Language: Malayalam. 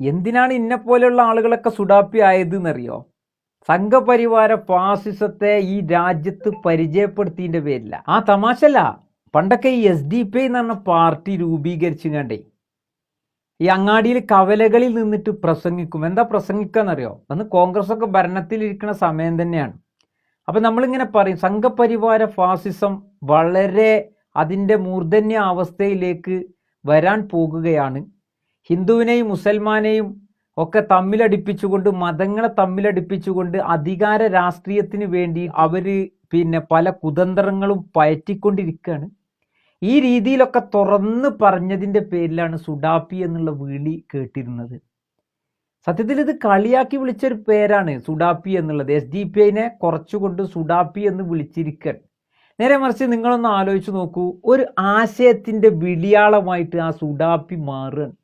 എന്തിനാണ് ഇന്നെ പോലെയുള്ള ആളുകളൊക്കെ സുഡാപ്പി ആയത് എന്നറിയോ? സംഘപരിവാര ഫാസിസത്തെ ഈ രാജ്യത്ത് പരിചയപ്പെടുത്തിയതിന്റെ പേരില്ല. ആ തമാശല്ല. പണ്ടൊക്കെ ഈ SDP എന്ന് പറഞ്ഞ പാർട്ടി രൂപീകരിച്ചു കണ്ടേ ഈ അങ്ങാടിയിൽ കവലകളിൽ നിന്നിട്ട് പ്രസംഗിക്കും. എന്താ പ്രസംഗിക്കാന്നറിയോ? അന്ന് കോൺഗ്രസ് ഒക്കെ ഭരണത്തിലിരിക്കുന്ന സമയം തന്നെയാണ്. അപ്പൊ നമ്മളിങ്ങനെ പറയും സംഘപരിവാര ഫാസിസം വളരെ അതിൻ്റെ മൂർധന്യ അവസ്ഥയിലേക്ക് വരാൻ പോകുകയാണ്. ഹിന്ദുവിനെയും മുസൽമാനെയും ഒക്കെ തമ്മിലടിപ്പിച്ചുകൊണ്ട്, മതങ്ങളെ തമ്മിലടിപ്പിച്ചുകൊണ്ട് അധികാര രാഷ്ട്രീയത്തിന് വേണ്ടി അവര് പല കുതന്ത്രങ്ങളും പയറ്റിക്കൊണ്ടിരിക്കുകയാണ്. ഈ രീതിയിലൊക്കെ തുറന്ന് പറഞ്ഞതിൻ്റെ പേരിലാണ് സുഡാപ്പി എന്നുള്ള വിളി കേട്ടിരുന്നത്. സത്യത്തിൽ ഇത് കളിയാക്കി വിളിച്ചൊരു പേരാണ് സുഡാപ്പി എന്നുള്ളത്. SDP കുറച്ചുകൊണ്ട് സുഡാപ്പി എന്ന് വിളിച്ചിരിക്കാൻ. നേരെ മറിച്ച് നിങ്ങളൊന്ന് ആലോചിച്ച് നോക്കൂ, ഒരു ആശയത്തിൻ്റെ വിളിയാളമായിട്ട് ആ സുഡാപ്പി മാറുകയാണ്.